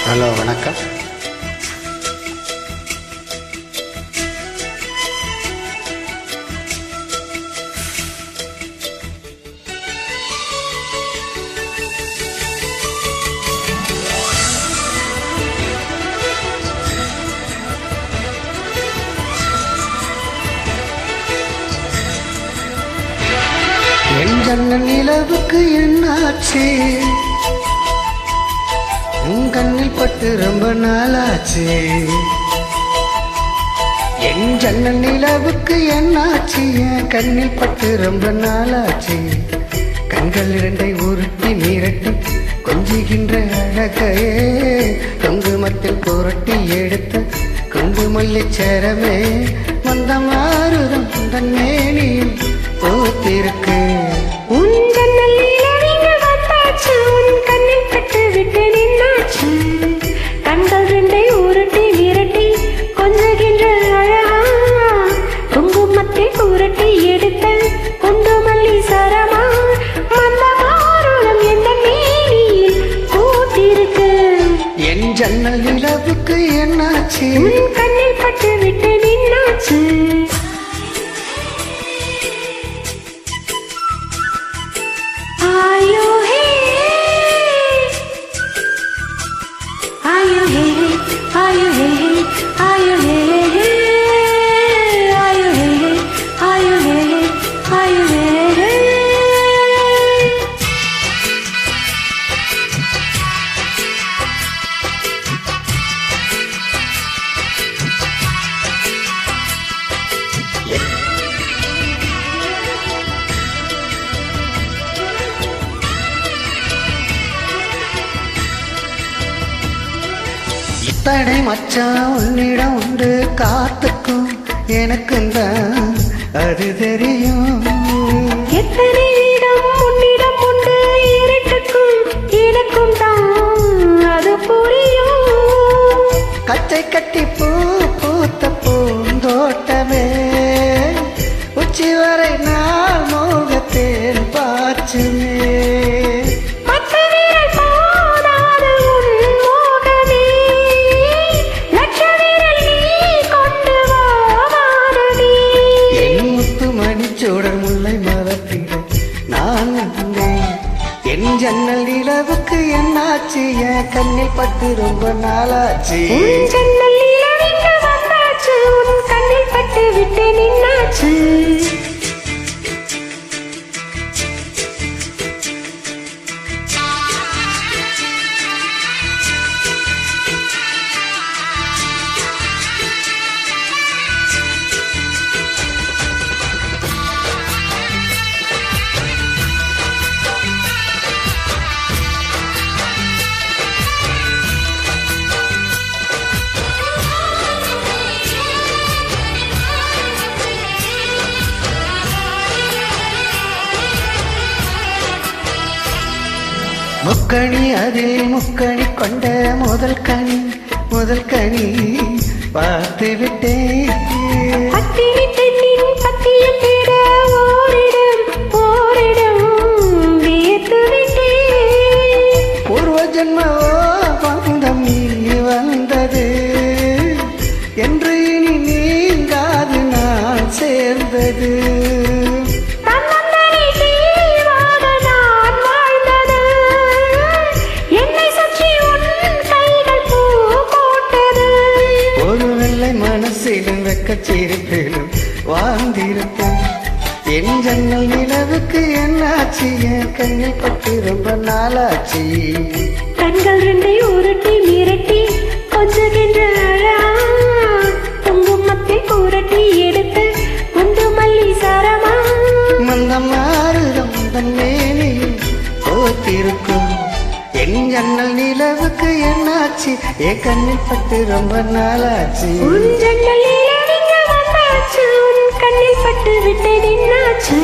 Hello வணக்கம். என் ஜன்னல் நிலவுக்கு என்னாச்சு? உன் கண்ணில் பட்டு ரொம்ப நாளாச்சு. என் ஜன்னல் நிலவுக்கு என்னாச்சு? என் கண்ணில் பட்டு ரொம்ப நாளாச்சு. கண்கள் இரண்டை உருட்டி நீரட்டி கொஞ்சுகின்ற அழகையே குங்குமத்தில் புரட்டி எடுத்த குண்டு மல்லிச்சரமே மந்தமாறுதம் தன் மேனியில் பூத்திருக்கு. உன் ஜன்னல் நிலவிங்க வந்தாச்சு, உன் கண்ணில் பட்டு விட்டு நின்னாச்சு. கண்கள் ரெண்டை உருட்டி விரட்டி கொஞ்சுகின்ற அழகா குங்குமத்தை புரட்டி எடுத்த குண்டு மல்லி சரமா மந்தமாருளம் எந்த மேனியில் பூத்திருக்கு. என் ஜன்னல் நிலவுக்கு என்னாச்சு? உன் கண்ணில் பட்டு விட்டு நின்னாச்சு. இத்தனை மச்சான் உன்னிடம் உண்டு, காத்துக்கும் எனக்கும் தான் அது தெரியும். எத்தனை இடம் உன்னிடம் உண்டு, இருட்டுக்கும் எனக்கும் தான் அது புரியும். கச்சை கட்டி பூ பூத்த பூந்தோட்டமே உச்சி வரை நாள் மோகத்தேன் பாச்சுமே. சூடர் முல்லை மரத்திட நான் வந்தேன். என் ஜன்னல் நிலவுக்கு என்னாச்சு? என் கண்ணில் பட்டு ரொம்ப நாளாச்சு. உன் ஜன்னல் நிலவுக்கு வந்தாச்சு, உன் கண்ணில் பட்டு விட்டு நின்னாச்சு. முக்கணி அதில் முக்கணி கொண்ட முதல் கனி பார்த்து விட்டேன். பத்தினி பெண்ணின் பத்தியில் தேட ஓரிடம் வியத்து விட்டேன். பூர்வ ஜன்மவோ பந்தம் நீ வந்தது என்று இனி நீங்காது நான் சேர்ந்தது. மனசிலும் வெக்கச்சிருப்பிலும் வாழ்ந்திருப்பேன். என் ஜன்னல் நிலவுக்கு என்னாச்சு? என் கண்ணில் பட்டு ரொம்ப நாளாச்சு. கண்கள் ரெண்டை உருட்டி மிரட்டி கொஞ்சுகின்ற அழகா குங்குமத்தை புரட்டி எடுத்து குண்டு மல்லி சரமா மந்தம் மாறுதம் தன் மேனியில் போத்திருக்கும். என் ஜன்னல் நிலவுக்கு என்னாச்சு? என் கண்ணில் பட்டு ரொம்ப நாளாச்சு. உன் ஜன்னல் நிலவுக்கு வந்தாச்சு, உன் கண்ணில் பட்டு விட்டு நின்னாச்சு.